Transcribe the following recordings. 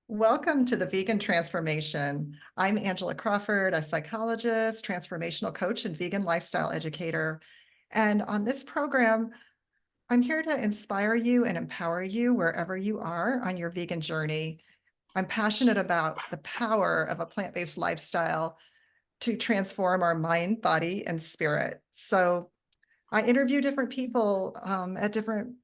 Welcome to the Vegan Transformation. I'm Angela Crawford, a psychologist, transformational coach, and vegan lifestyle educator. And on this program, I'm here to inspire you and empower you wherever you are on your vegan journey. I'm passionate about the power of a plant-based lifestyle to transform our mind, body, and spirit. So I interview different people at different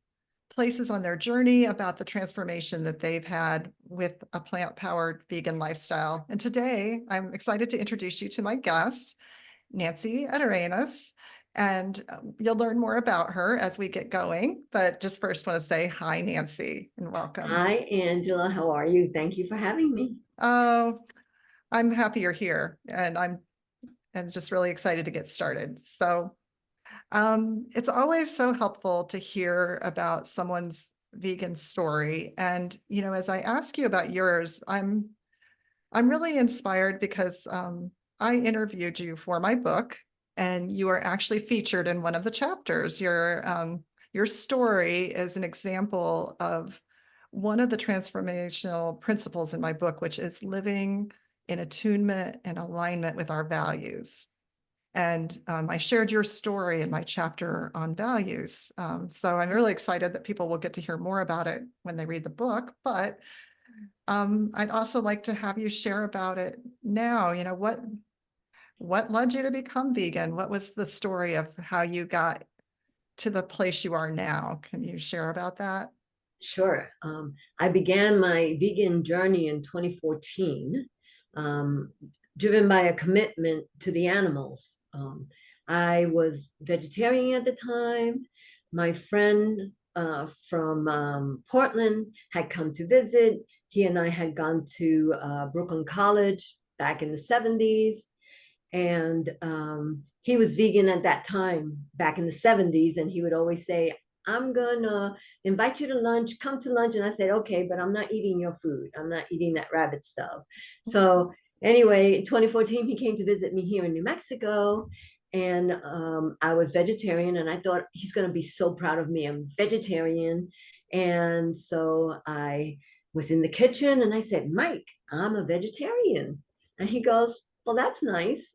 places on their journey about the transformation that they've had with a plant-powered vegan lifestyle. And today I'm excited to introduce you to my guest, Nancy Arenas, and you'll learn more about her as we get going. But just first want to say hi, Nancy, and welcome. Hi, Angela. How are you? Thank you for having me. Oh, I'm happy you're here, and I'm just really excited to get started. So it's always so helpful to hear about someone's vegan story. And, as I ask you about yours, I'm really inspired because I interviewed you for my book, and you are actually featured in one of the chapters. Your story is an example of one of the transformational principles in my book, which is living in attunement and alignment with our values. And I shared your story in my chapter on values. So I'm really excited that people will get to hear more about it when they read the book. But I'd also like to have you share about it now. What led you to become vegan? What was the story of how you got to the place you are now? Can you share about that? Sure. I began my vegan journey in 2014, um, driven by a commitment to the animals. I was vegetarian at the time. My friend from Portland had come to visit. He and I had gone to Brooklyn College back in the 70s. And he was vegan at that time back in the 70s. And he would always say, I'm gonna invite you to lunch, come to lunch. And I said, okay, but I'm not eating your food. I'm not eating that rabbit stuff. So anyway, in 2014, he came to visit me here in New Mexico. And I was vegetarian, and I thought he's gonna be so proud of me. I'm vegetarian. And so I was in the kitchen and I said, Mike, I'm a vegetarian. And he goes, well, that's nice.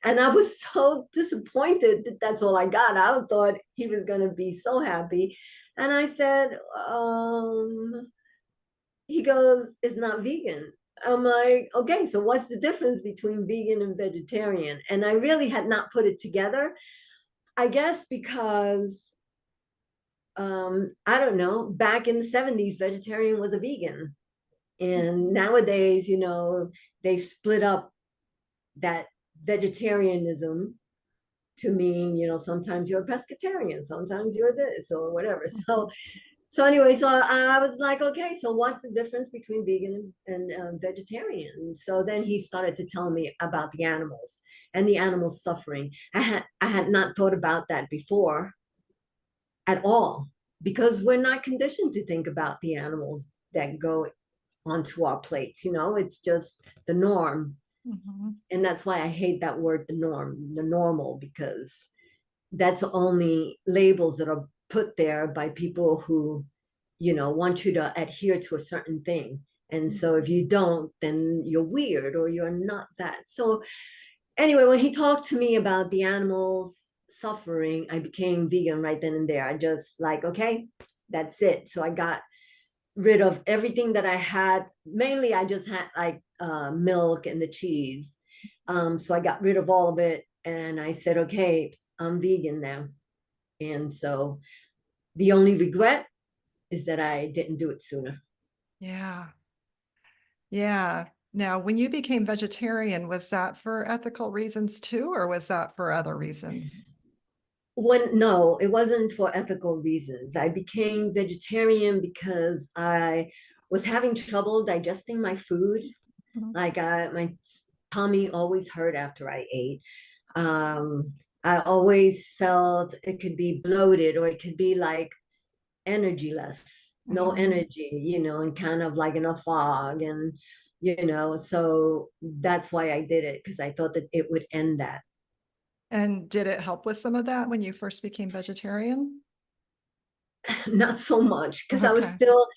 And I was so disappointed that that's all I got. I thought he was going to be so happy. And I said, he goes, it's not vegan. I'm like, okay, so what's the difference between vegan and vegetarian? And I really had not put it together. I guess because, I don't know, back in the 70s, vegetarian was a vegan. And nowadays, they've split up that vegetarianism to mean, sometimes you're a pescatarian, sometimes you're this or whatever. So anyway, so I was like, okay, so what's the difference between vegan and vegetarian? So then he started to tell me about the animals and the animals suffering. I had not thought about that before at all, because we're not conditioned to think about the animals that go onto our plates. It's just the norm. Mhm. And that's why I hate that word, the norm, the normal, because that's only labels that are put there by people who, want you to adhere to a certain thing. And so if you don't, then you're weird or you're not that. So anyway, when he talked to me about the animals suffering, I became vegan right then and there. I just like, okay, that's it. So I got rid of everything that I had. Mainly, I just had like milk and the cheese. So I got rid of all of it, and I said, okay, I'm vegan now. And so the only regret is that I didn't do it sooner. Yeah. Yeah. Now, when you became vegetarian, was that for ethical reasons too, or was that for other reasons? No, it wasn't for ethical reasons. I became vegetarian because I was having trouble digesting my food. Mhm. Like my tummy always hurt after I ate. Um, I always felt it could be bloated, or it could be like energyless, no Mhm. energy, and kind of like in a fog. And, so that's why I did it, because I thought that it would end that. And did it help with some of that when you first became vegetarian? not so much, because I was Okay. still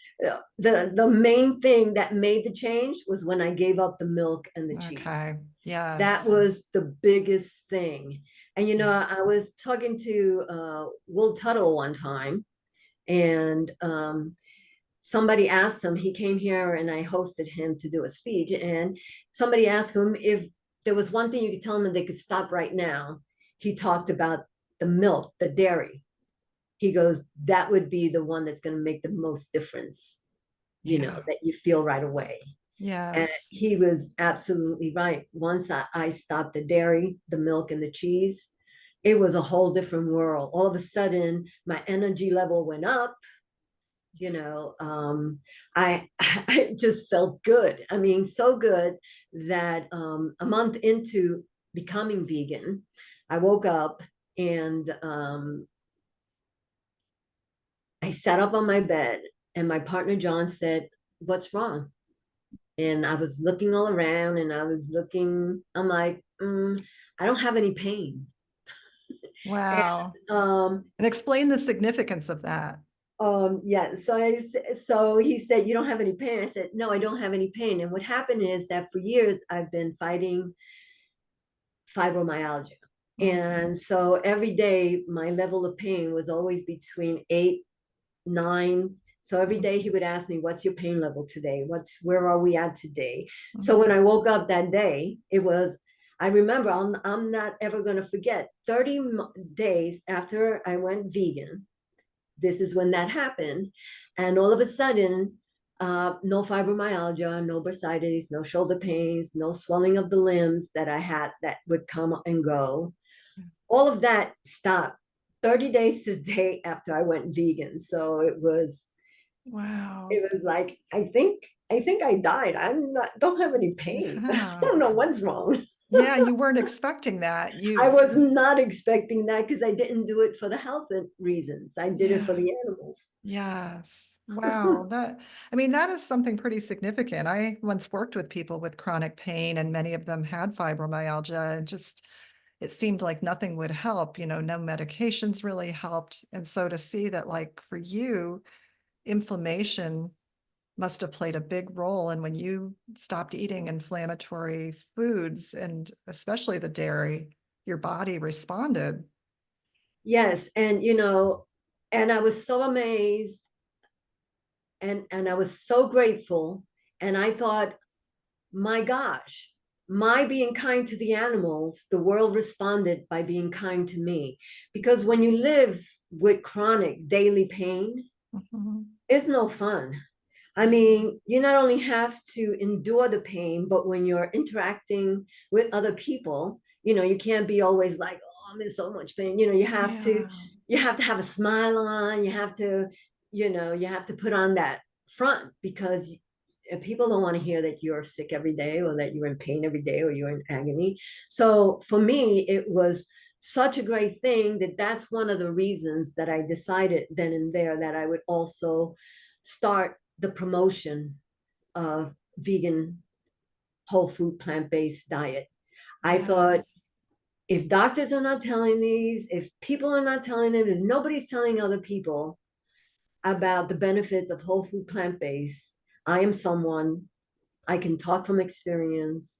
the main thing that made the change was when I gave up the milk and the cheese. Okay. That Yes. was the biggest thing. And you know, Yeah. I was talking to Will Tuttle one time, and somebody asked him, he came here and I hosted him to do a speech, and somebody asked him if there was one thing you could tell them and they could stop right now. He talked about the milk, the dairy. He goes, that would be the one that's going to make the most difference, you know, Yeah. that you feel right away. And Yes. he was absolutely right. Once I stopped the dairy, the milk, and the cheese, it was a whole different world. All of a sudden, my energy level went up. You know, I just felt good. I mean, so good that a month into becoming vegan, I woke up and I sat up on my bed, and my partner John said, "What's wrong?" And I was looking all around, and I was looking, I'm like, I don't have any pain. And Wow. And explain the significance of that. yeah, so he said, "You don't have any pain." I said, "No, I don't have any pain." And what happened is that for years I've been fighting fibromyalgia. Mhm. And so every day my level of pain was always between 8, 9. So every day he would ask me, "What's your pain level today? Where are we at today?" So Mhm. when I woke up that day, it was, I remember, I'm not ever going to forget, 30 days after I went vegan, this is when that happened. And all of a sudden, no fibromyalgia, no bursitis, no shoulder pains, no swelling of the limbs that I had that would come and go. All of that stopped 30 days to the day after I went vegan. So Wow. it was like, I think I died. I'm not, don't have any pain. I Yeah. don't know what's wrong. Yeah, you weren't expecting that. I was not expecting that because I didn't do it for the health reasons. I did it for Yeah. the animals. Yes. Wow. I mean, that is something pretty significant. I once worked with people with chronic pain, and many of them had fibromyalgia, and just it seemed like nothing would help, no medications really helped. And so to see that, like for you, inflammation must have played a big role. And when you stopped eating inflammatory foods, and especially the dairy, your body responded. Yes, and and I was so amazed, and I was so grateful, and I thought, my gosh, my being kind to the animals, the world responded by being kind to me. Because when you live with chronic daily pain, Mhm. it's no fun. I mean, you not only have to endure the pain, but when you're interacting with other people, you can't be always like, "Oh, I'm in so much pain." You have to Yeah. you have to have a smile on. You have to put on that front, because people don't want to hear that you're sick every day, or that you're in pain every day, or you're in agony. So for me, it was such a great thing that that's one of the reasons that I decided then and there that I would also start the promotion of vegan, whole food, plant-based diet. I thought, Yes. if doctors are not telling these, if people are not telling them, if nobody's telling other people about the benefits of whole food, plant-based, I am someone, I can talk from experience.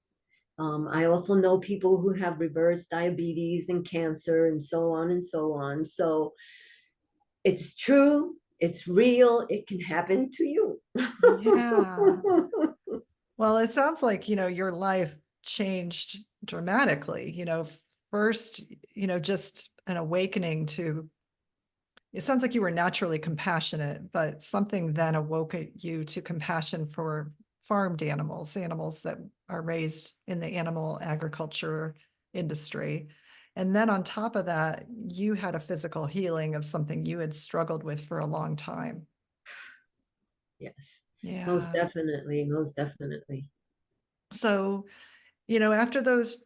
I also know people who have reverse diabetes and cancer and so on and so on. So it's true, it's real, it can happen to you. Yeah. Well, it sounds like, your life changed dramatically, first, just an awakening to, it sounds like you were naturally compassionate, but something then awoke you to compassion for farmed animals, animals that are raised in the animal agriculture industry. And then on top of that, you had a physical healing of something you had struggled with for a long time. Yes, most Yeah. definitely, most definitely. So, after those,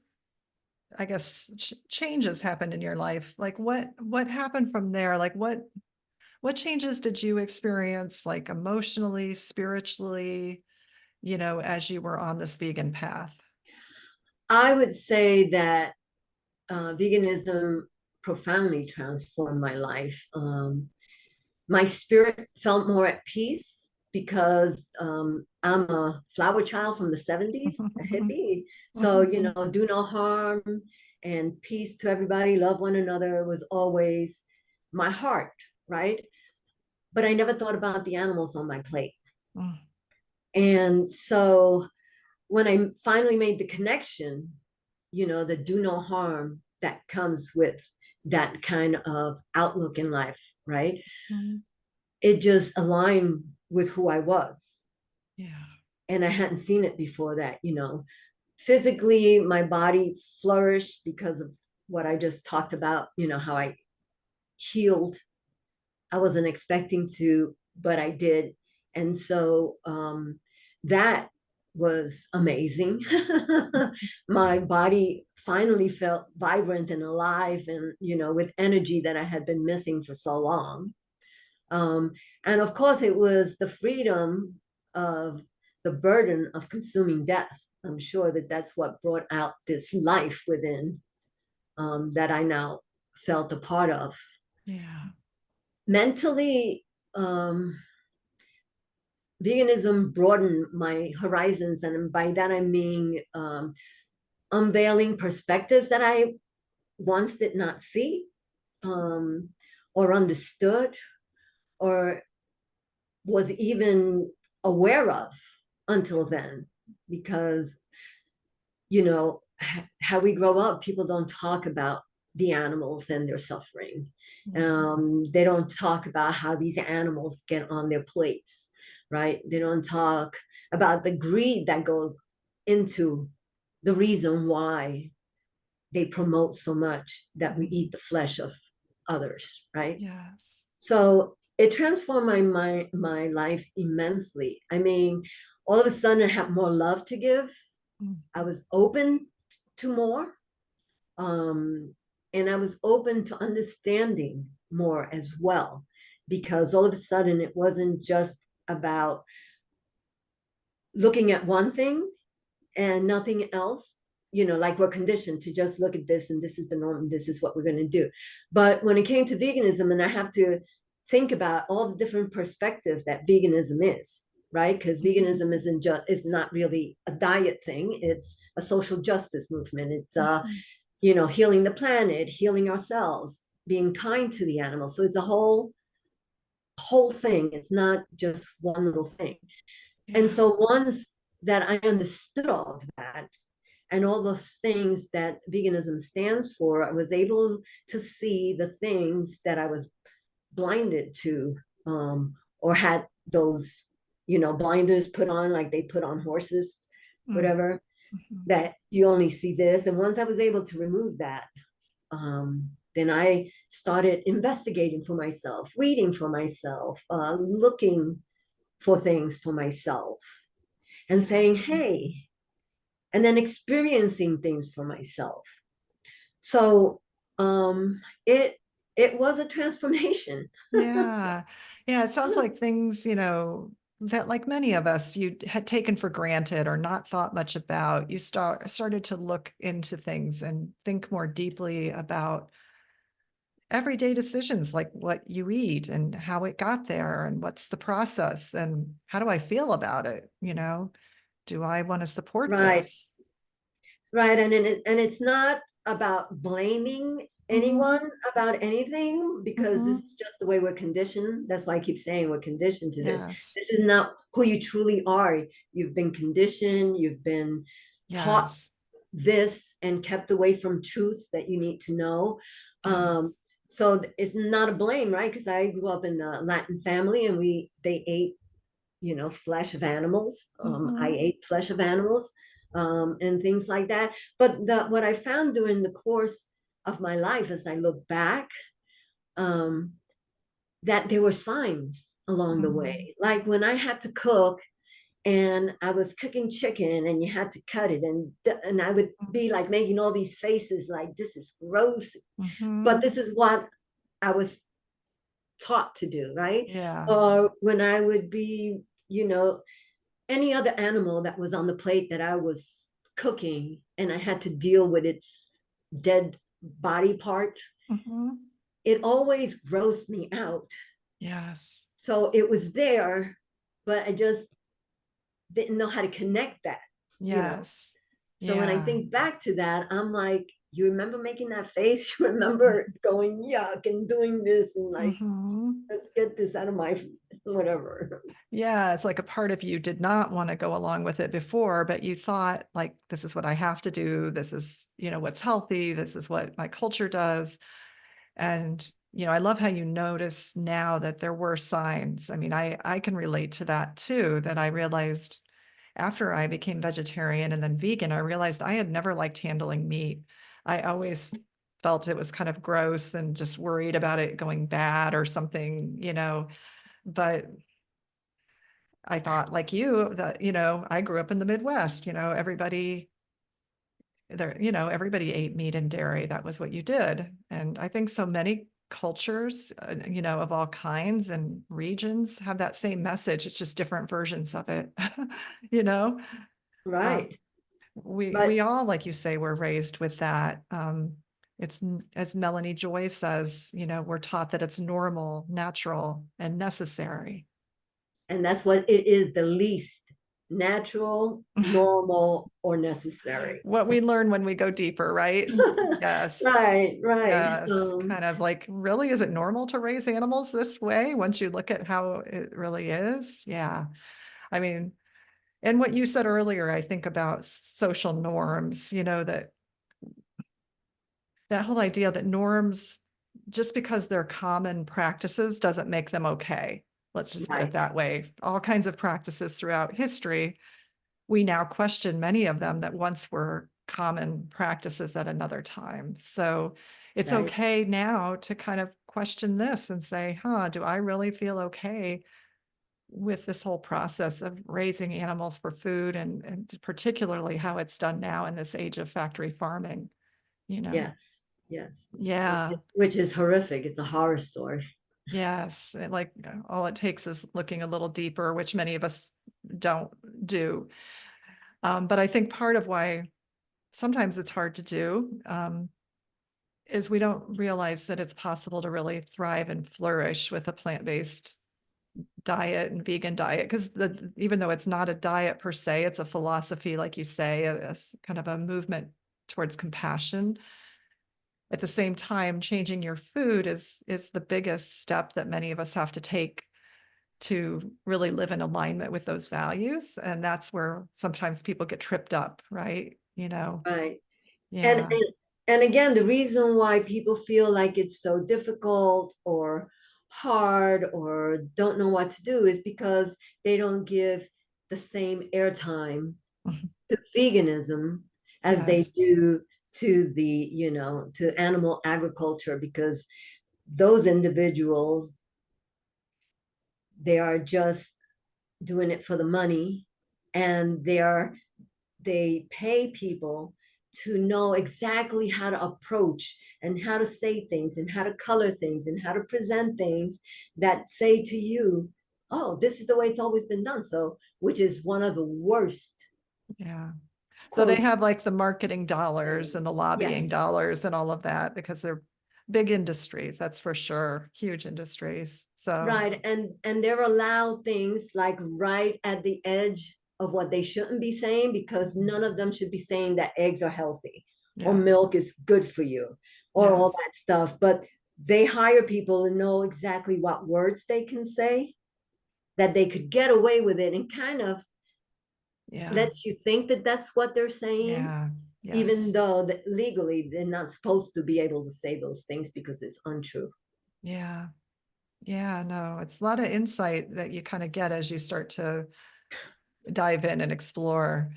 I guess, changes happened in your life, like what happened from there? Like what changes did you experience, like emotionally, spiritually, as you were on this vegan path? I would say that veganism profoundly transformed my life. My spirit felt more at peace because I'm a flower child from the 70s, a hippie. So, do no harm and peace to everybody, love one another was always my heart, right? But I never thought about the animals on my plate. Mm. And so when I finally made the connection, the do no harm that comes with that kind of outlook in life, right? Mm. It just aligned with who I was. Yeah. And I hadn't seen it before that, Physically, my body flourished because of what I just talked about, how I healed. I wasn't expecting to, but I did. And so that was amazing. My body finally felt vibrant and alive and, with energy that I had been missing for so long. And of course, it was the freedom of the burden of consuming death. I'm sure that that's what brought out this life within that I now felt a part of. Yeah. Mentally, veganism broadened my horizons. And by that, I mean unveiling perspectives that I once did not see or understood or was even aware of until then, because how we grow up, people don't talk about the animals and their suffering. They don't talk about how these animals get on their plates, right? They don't talk about the greed that goes into the reason why they promote so much that we eat the flesh of others, right? Yes. So it transformed my life immensely. I mean, all of a sudden I have more love to give. I was open to more. And I was open to understanding more as well, because all of a sudden it wasn't just about looking at one thing and nothing else, like we're conditioned to just look at this and this is the norm and this is what we're going to do. But when it came to veganism, and I have to think about all the different perspectives that veganism is, right? Because veganism is not really a diet thing. It's a social justice movement. It's healing the planet, healing ourselves, being kind to the animals. So it's a whole thing. It's not just one little thing. Yeah. And so once that I understood all of that and all those things that veganism stands for, I was able to see the things that I was blinded to, or had those, blinders put on, like they put on horses, whatever, that you only see this. And once I was able to remove that, then I started investigating for myself, reading for myself, looking for things for myself, and saying, hey, and then experiencing things for myself. So it was a transformation. Yeah. Yeah. It sounds like things, that like many of us, you had taken for granted or not thought much about. You started to look into things and think more deeply about everyday decisions, like what you eat and how it got there and what's the process and how do I feel about it? Do I want to support Right. this? Right. And it's not about blaming anyone about anything, because this is just the way we're conditioned. That's why I keep saying we're conditioned to this. Yes. This is not who you truly are. You've been conditioned, you've been taught Yes. this and kept away from truths that you need to know. Yes. So it's not a blame, right? Because I grew up in a Latin family and they ate, flesh of animals. I ate flesh of animals and things like that. But what I found during the course of my life, as I look back, that there were signs along the way. Like when I had to cook and I was cooking chicken and you had to cut it, and I would be like making all these faces like, this is gross, but this is what I was taught to do, right? Yeah. Or when I would be, any other animal that was on the plate that I was cooking and I had to deal with its dead body part, it always grossed me out Yes. So it was there, but I just didn't know how to connect that, you know. Yes. So when I Yeah. think back to that, I'm like, you remember making that face? You remember going yuck and doing this and like, Hmm. let's get this out of my whatever. Yeah, it's like a part of you did not want to go along with it before, but you thought like, this is what I have to do. This is, what's healthy. This is what my culture does. And, I love how you notice now that there were signs. I mean, I can relate to that too, that I realized after I became vegetarian and then vegan, I realized I had never liked handling meat. I always felt it was kind of gross and just worried about it going bad or something, but I thought like you that, I grew up in the Midwest, everybody there, everybody ate meat and dairy. That was what you did. And I think so many cultures, of all kinds and regions have that same message. It's just different versions of it. you know, uh, Right. we But all, like you say, were raised with that. As Melanie Joy says, we're taught that it's normal, natural, and necessary. and that's what it is, the least natural, normal, or necessary. What we learn when we go deeper, right? Yes. Right, right. Yes, kind of like, really, is it normal to raise animals this way once you look at how it really is? Yeah. I mean, and what you said earlier, I think about social norms, that whole idea that norms, just because they're common practices, doesn't make them okay. Let's just put it Right, that way. All kinds of practices throughout history, we now question many of them that once were common practices at another time. So it's right. okay now to kind of question this and say, do I really feel okay with this whole process of raising animals for food and particularly how it's done now in this age of factory farming, you know? Yes, yes. Yeah. Which is horrific. It's a horror story. Yes. Like all it takes is looking a little deeper, which many of us don't do. But I think part of why sometimes it's hard to do, is we don't realize that it's possible to really thrive and flourish with a plant-based diet and vegan diet. Because even though it's not a diet per se, it's a philosophy, like you say, kind of a movement towards compassion. At the same time, changing your food is the biggest step that many of us have to take to really live in alignment with those values. And that's where sometimes people get tripped up, right? Right. And, Yeah. and and again, the reason why people feel like it's so difficult or hard or don't know what to do is because they don't give the same airtime to veganism as they Yes. do to to animal agriculture, because those individuals, they are just doing it for the money, and they pay people to know exactly how to approach and how to say things and how to color things and how to present things that say to you, oh, this is the way it's always been done. So, which is one of the worst Yeah. So they quotes have like the marketing dollars saying. and the lobbying Yes, dollars and all of that because they're big industries, that's for sure, huge industries. So, right. And they're allowed things like right at the edge of what they shouldn't be saying, because none of them should be saying that eggs are healthy or yes, milk is good for you or all yes, that stuff. But they hire people to know exactly what words they can say, that they could get away with it, and kind of yeah, lets you think that that's what they're saying, yeah, even yes, though that legally they're not supposed to be able to say those things because it's untrue. yeah, yeah, no, it's a lot of insight that you kind of get as you start to dive in and explore.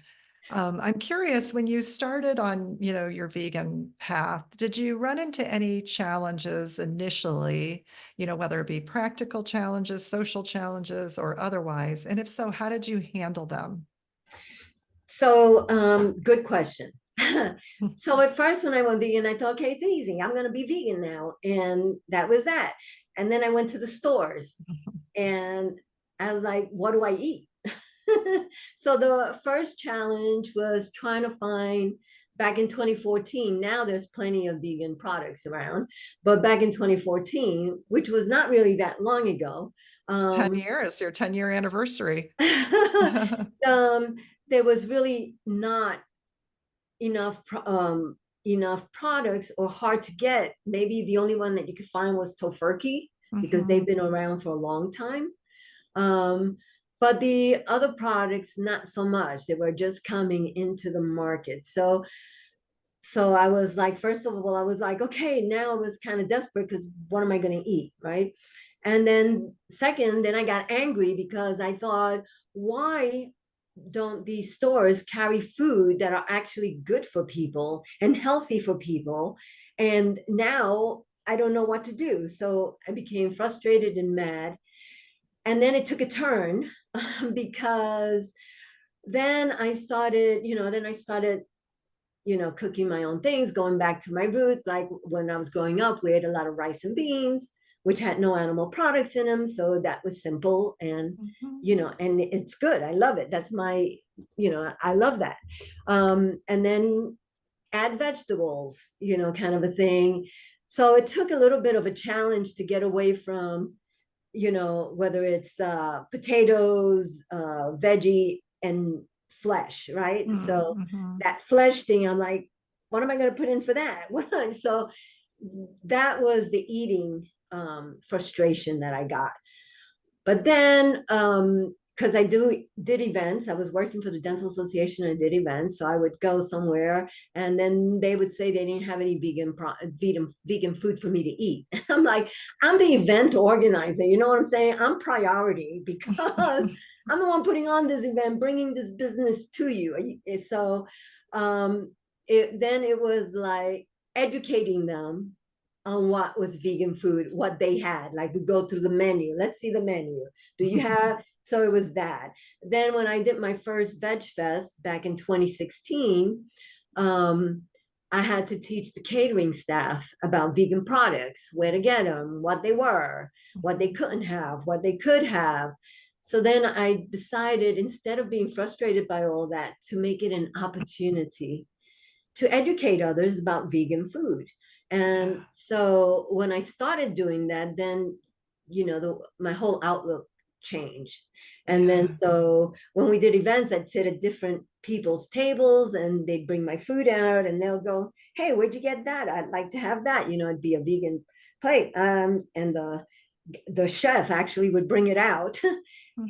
I'm curious, when you started on, your vegan path, did you run into any challenges initially, whether it be practical challenges, social challenges, or otherwise? And if so, how did you handle them? So, good question. So at first, when I went vegan, I thought, okay, it's easy. I'm going to be vegan now. And that was that. And then I went to the stores and I was like, what do I eat? So the first challenge was trying to find back in 2014, now there's plenty of vegan products around, but back in 2014, which was not really that long ago, 10 years, your 10-year anniversary. there was really not enough enough products, or hard to get. Maybe the only one that you could find was tofurkey, because they've been around for a long time. But the other products, not so much. They were just coming into the market. So I was like, first of all, I was like, okay, now I was kind of desperate, because what am I going to eat, right? And then second, then I got angry, because I thought, why don't these stores carry food that are actually good for people and healthy for people? And now I don't know what to do. So I became frustrated and mad. And then it took a turn because then I started, cooking my own things, going back to my roots. Like when I was growing up, we ate a lot of rice and beans, which had no animal products in them. So that was simple, and, and it's good. I love it. That's my, I love that. And then add vegetables, kind of a thing. So it took a little bit of a challenge to get away from, whether it's potatoes, veggie, and flesh, right? So that flesh thing, I'm like, what am I going to put in for that? So that was the eating frustration that I got. But then, because I did events, I was working for the Dental Association and did events. So I would go somewhere, and then they would say they didn't have any vegan food for me to eat. I'm like, I'm the event organizer. You know what I'm saying? I'm priority, because I'm the one putting on this event, bringing this business to you. So then it was like educating them on what was vegan food, what they had. Like we go through the menu. Let's see the menu. Do you have? So it was that. Then when I did my first Veg Fest back in 2016, I had to teach the catering staff about vegan products, where to get them, what they were, what they couldn't have, what they could have. So then I decided, instead of being frustrated by all that, to make it an opportunity to educate others about vegan food. And so when I started doing that, then, my whole outlook changed. And then so when we did events, I'd sit at different people's tables, and they'd bring my food out, and they'll go, hey, where'd you get that? I'd like to have that. It'd be a vegan plate. And the chef actually would bring it out.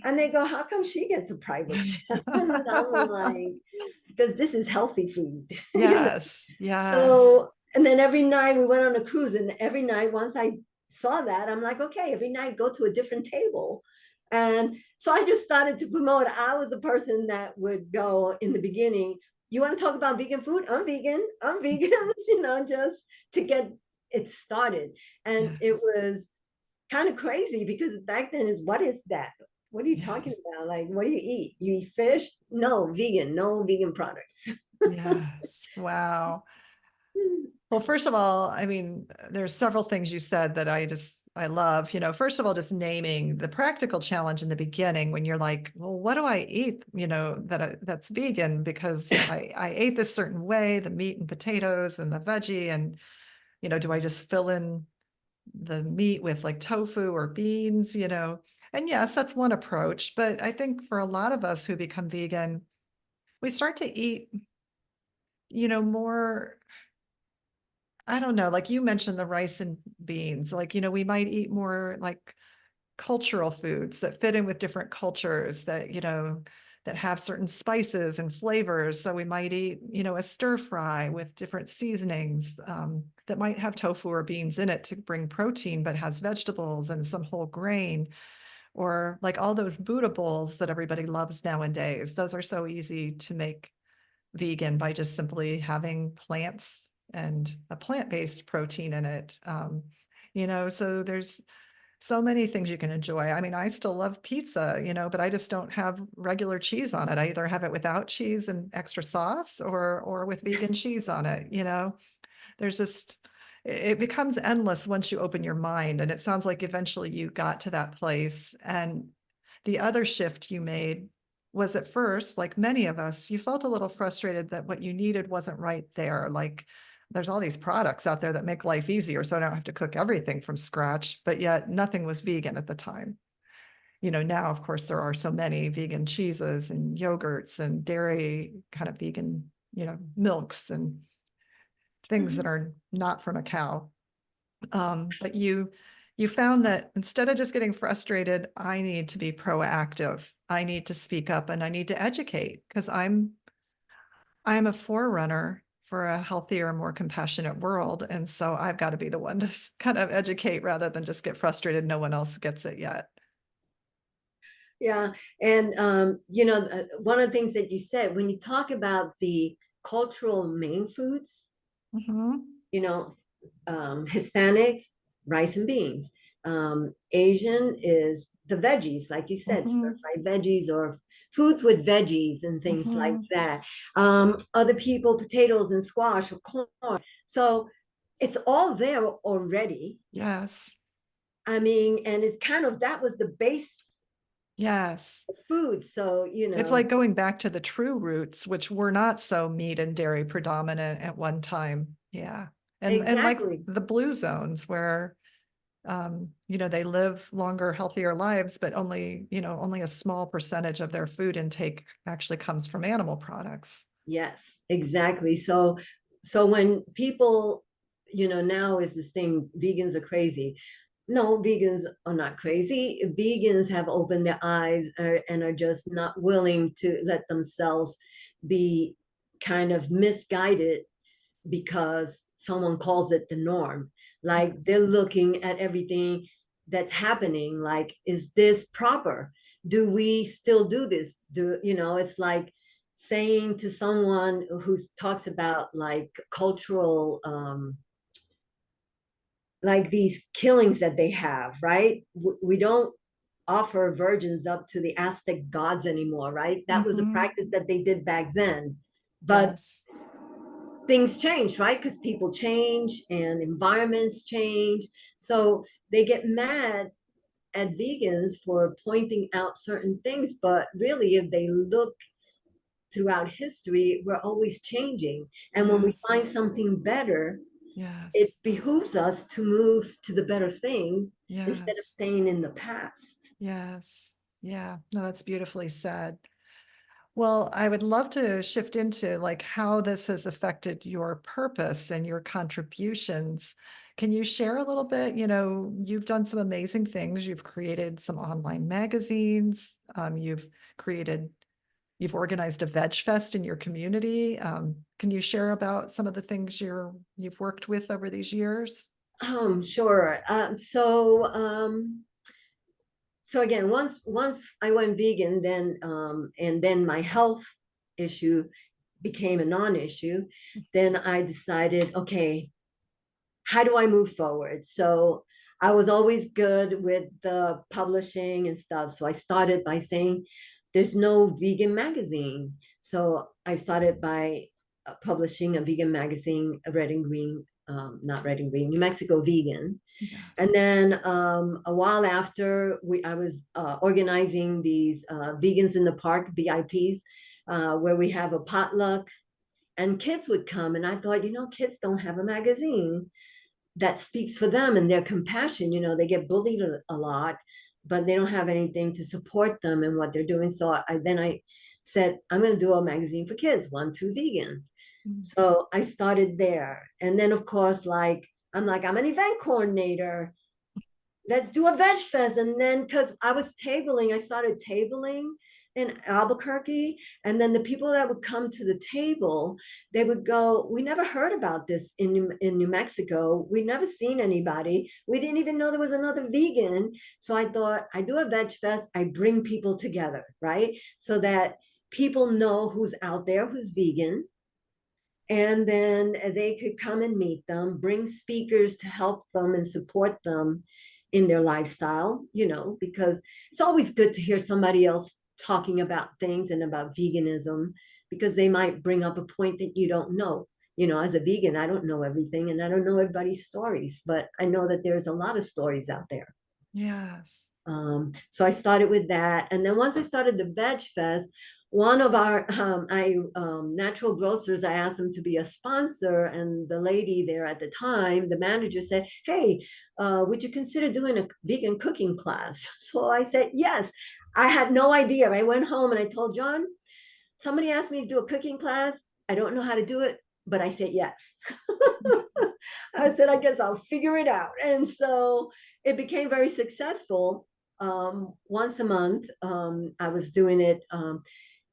And they go, how come she gets a private chef? And I'm like, because this is healthy food. Yes, yes. So, and then every night we went on a cruise, and every night, once I saw that, I'm like, okay, every night go to a different table. And so I just started to promote. I was the person that would go in the beginning, you want to talk about vegan food? I'm vegan, just to get it started. And it was kind of crazy, because back then is, what is that? What are you talking about? Like, what do you eat? You eat fish? No, vegan, no vegan products. Yes. Wow. Well, first of all, I mean, there's several things you said that I love. First of all, just naming the practical challenge in the beginning, when you're like, well, what do I eat, that's vegan, because I ate this certain way, the meat and potatoes and the veggie, and, do I just fill in the meat with like tofu or beans, And yes, that's one approach. But I think for a lot of us who become vegan, we start to eat, more, I don't know, like you mentioned the rice and beans, like, we might eat more like cultural foods that fit in with different cultures, that, that have certain spices and flavors. So we might eat, a stir fry with different seasonings that might have tofu or beans in it to bring protein, but has vegetables and some whole grain, or like all those Buddha bowls that everybody loves nowadays. Those are so easy to make vegan by just simply having plants and a plant-based protein in it. So there's so many things you can enjoy. I mean, I still love pizza, but I just don't have regular cheese on it. I either have it without cheese and extra sauce, or with vegan cheese on it. There's just, it becomes endless once you open your mind. And it sounds like eventually you got to that place. And the other shift you made was at first, like many of us, you felt a little frustrated that what you needed wasn't right there. Like there's all these products out there that make life easier, so I don't have to cook everything from scratch, but yet nothing was vegan at the time. Now, of course, there are so many vegan cheeses and yogurts and dairy kind of vegan, milks and things that Mhm. are not from a cow. But you found that instead of just getting frustrated, I need to be proactive. I need to speak up and I need to educate because I'm a forerunner for a healthier, more compassionate world. And so I've got to be the one to kind of educate rather than just get frustrated. No one else gets it yet. Yeah. And, one of the things that you said, when you talk about the cultural main foods, Mhm. you know, Hispanics, rice and beans. Asian is the veggies, like you said, Mhm. stir-fried veggies or foods with veggies and things like Mhm. that. Other people, potatoes and squash or corn. So it's all there already. Yes. I mean, and it's kind of that was the base Yes. of food. So, It's like going back to the true roots, which were not so meat and dairy predominant at one time. Yeah. And like exactly. the blue zones where they live longer, healthier lives, but only a small percentage of their food intake actually comes from animal products. Yes, exactly. So when people, now is this thing, vegans are crazy. No, vegans are not crazy. Vegans have opened their eyes and are just not willing to let themselves be kind of misguided because someone calls it the norm. Like they're looking at everything that's happening. Like, is this proper? Do we still do this? It's like saying to someone who talks about like cultural, like these killings that they have, right? We don't offer virgins up to the Aztec gods anymore, right? That was a Hmm. practice that they did back then. But Yes. things change, right? Because people change and environments change. So they get mad at vegans for pointing out certain things. But really, if they look throughout history, we're always changing. And when we Yes. find something better, it Yes. behooves us to move to the better thing instead of Yes. staying in the past. Yes. Yeah. No, that's beautifully said. Well, I would love to shift into like how this has affected your purpose and your contributions. Can you share a little bit? You've done some amazing things. You've created some online magazines. Created, you've organized a veg fest in your community. Can you share about some of the things you've worked with over these years? Sure. So again, once I went vegan, then and then my health issue became a non-issue. Then I decided, okay, how do I move forward? So I was always good with the publishing and stuff. So I started by saying, there's no vegan magazine. So I started by publishing a vegan magazine, a Red and Green, not Red and Green, New Mexico Vegan. And Yes. then a while after, I was organizing these Vegans in the Park VIPs, where we have a potluck and kids would come. And I thought, kids don't have a magazine that speaks for them and their compassion. They get bullied a lot, but they don't have anything to support them in what they're doing. So I said, I'm going to do a magazine for kids, One Two Vegan. Mm. So I started there. And then, of course, I'm an event coordinator. Let's do a veg fest. And then, because I started tabling in Albuquerque. And then the people that would come to the table, they would go, we never heard about this in New Mexico. We never seen anybody. We didn't even know there was another vegan. So I thought, I do a veg fest, I bring people together, right? So that people know who's out there, who's vegan, and then they could come and meet them, bring speakers to help them and support them in their lifestyle, because it's always good to hear somebody else talking about things and about veganism, because they might bring up a point that you don't know. As a vegan, I don't know everything and I don't know everybody's stories, but I know that there's a lot of stories out there. Yes. So I started with that. And then once I started the Veg Fest, one of our natural grocers, I asked them to be a sponsor. And the lady there at the time, the manager said, hey, would you consider doing a vegan cooking class? So I said, yes. I had no idea. I went home and I told John, somebody asked me to do a cooking class. I don't know how to do it, but I said yes. I said, I guess I'll figure it out. And so it became very successful. Once a month, I was doing it.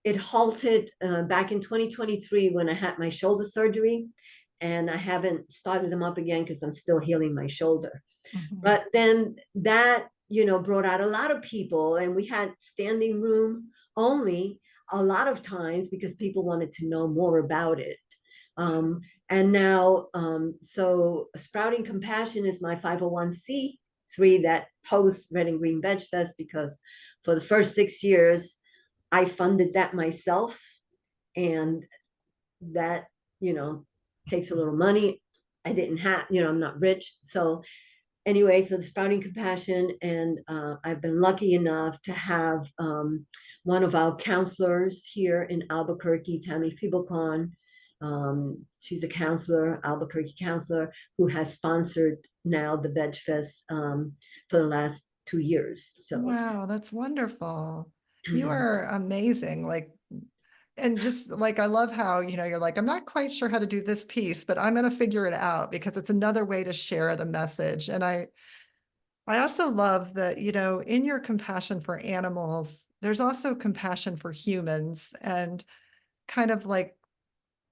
It halted back in 2023 when I had my shoulder surgery, and I haven't started them up again because I'm still healing my shoulder. Mhm. But then that, brought out a lot of people, and we had standing room only a lot of times because people wanted to know more about it. And now, so Sprouting Compassion is my 501c3 that hosts Red and Green Veg Fest, because for the first 6 years, I funded that myself. And that, takes a little money. I didn't have, I'm not rich. So anyway, so the Sprouting Compassion, and I've been lucky enough to have one of our counselors here in Albuquerque, Tammy Fibelcon. She's a counselor, Albuquerque counselor, who has sponsored now the Veg Fest for the last 2 years. So, Wow, that's wonderful. You are amazing. Like, and just like, I love how, you're like, I'm not quite sure how to do this piece, but I'm going to figure it out because it's another way to share the message. And I also love that, in your compassion for animals, there's also compassion for humans, and kind of like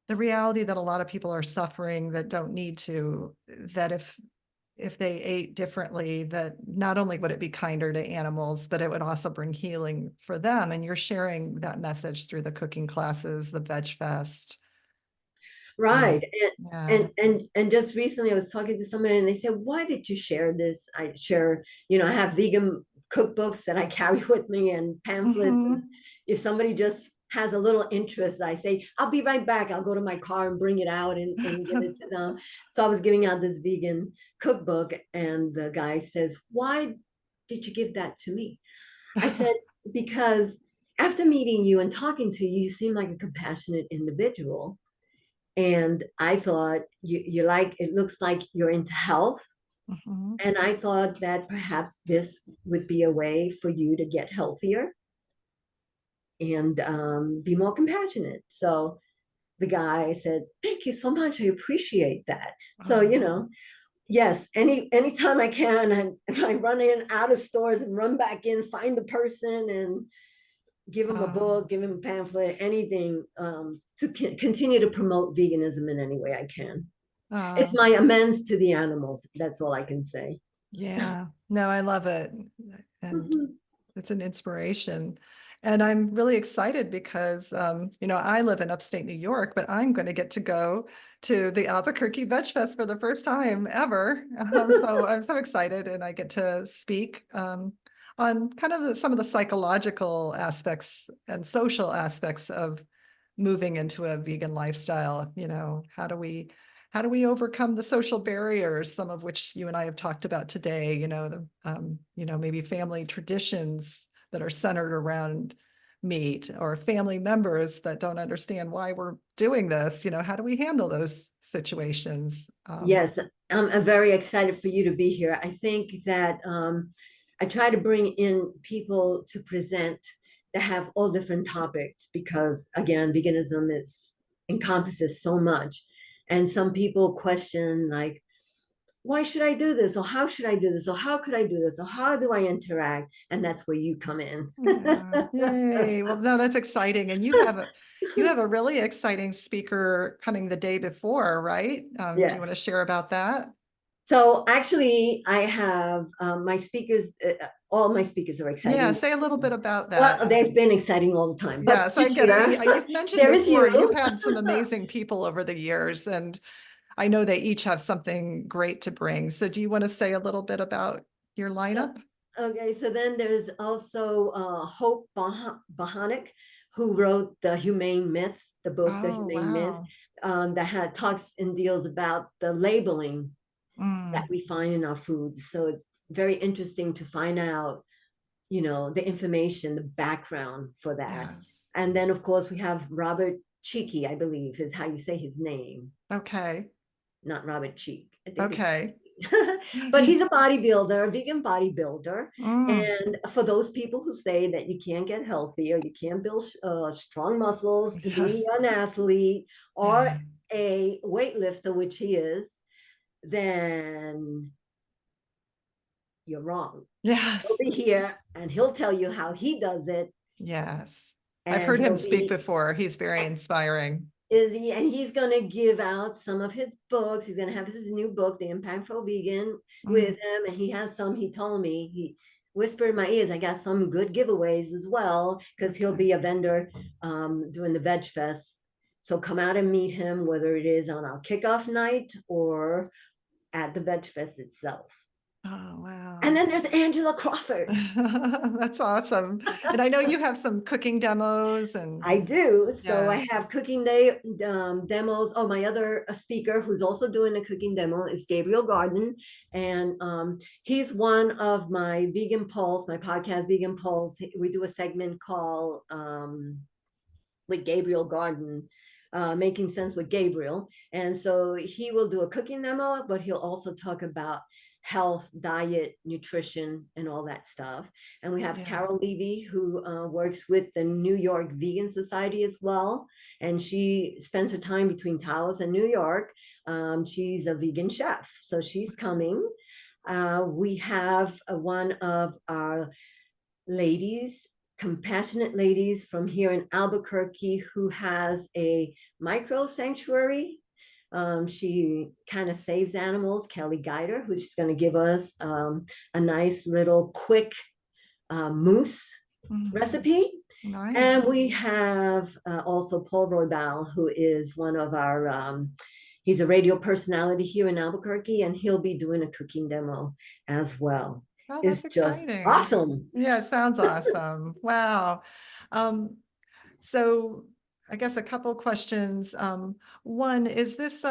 the reality that a lot of people are suffering that don't need to, that if they ate differently, that not only would it be kinder to animals, but it would also bring healing for them. And you're sharing that message through the cooking classes, the Veg Fest. right. Yeah. And just recently I was talking to somebody and they said, why did you share this? I share, I have vegan cookbooks that I carry with me and pamphlets. And Hmm. if somebody just has a little interest, I say, I'll be right back. I'll go to my car and bring it out and give it to them. So I was giving out this vegan cookbook, and the guy says, why did you give that to me? I said, because after meeting you and talking to you, you seem like a compassionate individual. And I thought, you like, it looks like you're into health. Hmm. And I thought that perhaps this would be a way for you to get healthier and be more compassionate. So the guy said, thank you so much. I appreciate that. So, yes, anytime I can, I run in out of stores and run back in, find the person and give them a book, give them a pamphlet, anything to continue to promote veganism in any way I can. It's uh, my amends to the animals. That's all I can say. yeah, no, I love it. And Mhm. it's an inspiration. And I'm really excited because, I live in upstate New York, but I'm going to get to go to the Albuquerque Veg Fest for the first time ever. So I'm so excited, and I get to speak on kind of some of the psychological aspects and social aspects of moving into a vegan lifestyle. How do we overcome the social barriers, some of which you and I have talked about today, maybe family traditions that are centered around meat, or family members that don't understand why we're doing this. How do we handle those situations? Yes, I'm very excited for you to be here. I think that I try to bring in people to present that have all different topics because, again, veganism encompasses so much. And some people question, like, why should I do this? Or how should I do this? Or how could I do this? Or how do I interact? And that's where you come in. Yeah. Yay. Well, no, that's exciting. And you have a really exciting speaker coming the day before, right? Do you want to Yes. share about that? So actually, I have my speakers, all my speakers are Yeah, exciting. say a little bit about that. Well, they've been exciting all the time, but Yes, I this get it. year, You've mentioned there is before, you've you. had some amazing people over the years, and I know they each have something great to bring. So do you want to say a little bit about your So, lineup? okay, so then there's also Hope Bahanic, who wrote The Humane Myth, the book, The Oh, Humane Myth, wow. that had talks and deals about the labeling that Mm, we find in our foods. So it's very interesting to find out the information, the background for that. Yes. And then, of course, we have Robert Cheeky, I believe is how you say his name. Okay. Not Robert Cheek. I think it's Okay. but he's a bodybuilder, a vegan bodybuilder. Mm, And for those people who say that you can't get healthy or you can't build strong muscles to be yes. an athlete or Yeah. a weightlifter, which he is, then you're wrong. He'll Yes. be here and he'll tell you how he does it. Yes. I've And heard him he'll speak be before. He's very inspiring. and he's going to give out some of his books. He's going to have his new book, The Impactful Vegan, with Mm, him. And he has some, he told me, he whispered in my ears, I got some good giveaways as well, because he'll okay. be a vendor doing the Veg Fest. So come out and meet him, whether it is on our kickoff night or at the Veg Fest itself. Oh, And wow. then there's Angela Crawford. That's awesome. And I know you have some cooking demos and I do. So I yes. have cooking day demos. Oh, my other speaker who's also doing a cooking demo is Gabriel Garden. And he's one of my Vegan Pulse, my podcast, Vegan Pulse. We do a segment called with Gabriel Garden, Making Sense with Gabriel. And so he will do a cooking demo, but he'll also talk about health, diet, nutrition, and all that stuff. And we have Yeah. Carol Levy, who works with the New York Vegan Society as well. And she spends her time between Taos and New York. She's a vegan chef, so she's coming. We have one of our ladies, compassionate ladies from here in Albuquerque who has a micro sanctuary. She kind of saves animals, Kelly Guider, who's going to give us a nice little quick mousse Mm, recipe. And nice. we have also Paul Roybal, who is one of our, he's a radio personality here in Albuquerque, and he'll be doing a cooking demo as well. Oh, It's that's just exciting. awesome. Yeah, it sounds awesome. Wow. Um, so I guess a couple questions. One, is this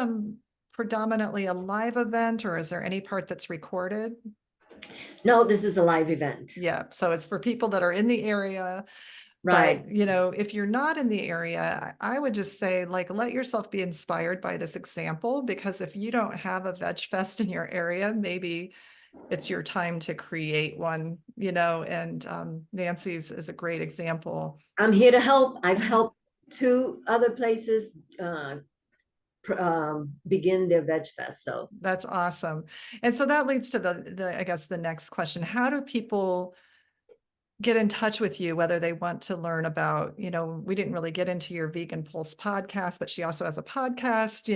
predominantly a live event or is there any part that's recorded? No, this is a live event. Yeah, so it's for people that are in the area. But, Right. if you're not in the area, I would just say, like, let yourself be inspired by this example, because if you don't have a veg fest in your area, maybe it's your time to create one, and Nancy's is a great example. I'm here to help. I've helped two other places begin their Veg Fest. So That's awesome. And so that leads to I guess the next question. How do people get in touch with you, whether they want to learn about, we didn't really get into your Vegan Pulse podcast, but she also has a podcast,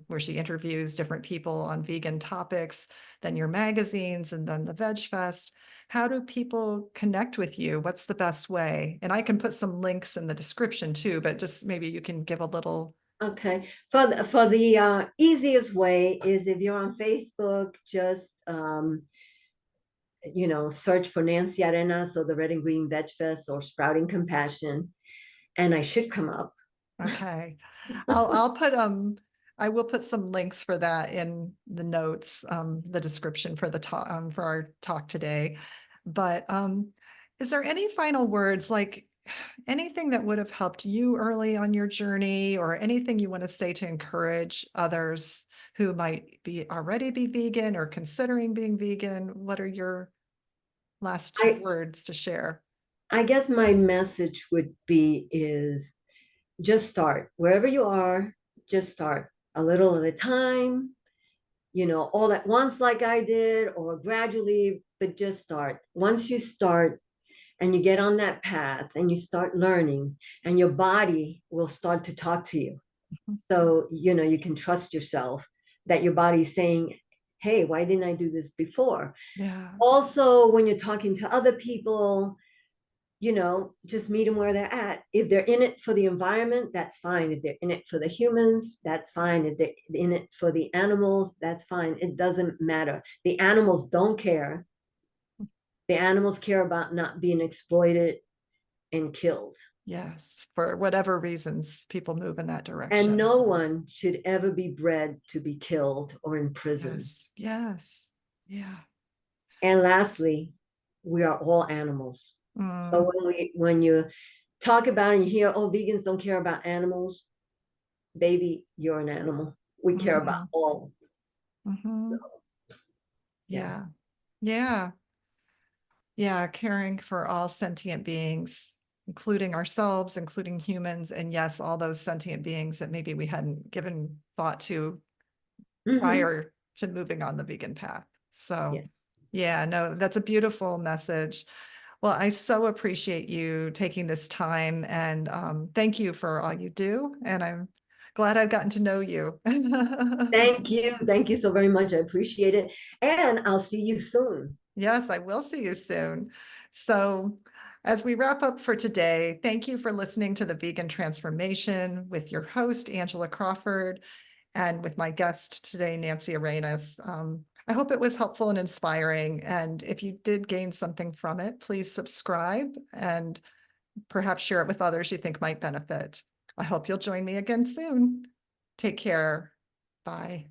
where she interviews different people on vegan topics, then your magazines, and then the Veg Fest. How do people connect with you? What's the best way? And I can put some links in the description too, but just maybe you can give a little. okay, for the easiest way is if you're on Facebook, just search for Nancy Arenas or the Red and Green Veg Fest or Sprouting Compassion, and I should come up. Okay. I will put some links for that in the notes, the description for the talk, for our talk today. But is there any final words, like anything that would have helped you early on your journey, or anything you want to say to encourage others who might already be vegan or considering being vegan? What are your last I words to share? I guess my message would be is just start wherever you are. Just start a little at a time, all at once like I did, or gradually, but just start. Once you start and you get on that path and you start learning, and your body will start to talk to you. So, you can trust yourself that your body's saying, hey, why didn't I do this before? Yes. Also, when you're talking to other people, just meet them where they're at. If they're in it for the environment, that's fine. If they're in it for the humans, that's fine. If they're in it for the animals, that's fine. It doesn't matter. The animals don't care. The animals care about not being exploited and killed. Yes, for whatever reasons people move in that And direction. no one should ever be bred to be killed or imprisoned. Yes, yes, yeah. And lastly, we are all animals. So Mm, when you talk about and you hear, oh, vegans don't care about animals, baby, you're an animal. We care about mhm, all. mhm. Yeah. Yeah. Yeah. Yeah. Caring for all sentient beings, including ourselves, including humans, and yes, all those sentient beings that maybe we hadn't given thought to Hmm. prior to moving on the vegan path. So, Yeah. yeah, no, that's a beautiful message. Well, I so appreciate you taking this time and thank you for all you do. And I'm glad I've gotten to know you. Thank you. Thank you so very much. I appreciate it. And I'll see you soon. Yes, I will see you soon. So, as we wrap up for today, thank you for listening to the Vegan Transformation with your host, Angela Crawford, and with my guest today, Nancy Arenas. I hope it was helpful and inspiring. And if you did gain something from it, please subscribe and perhaps share it with others you think might benefit. I hope you'll join me again soon. Take care. Bye.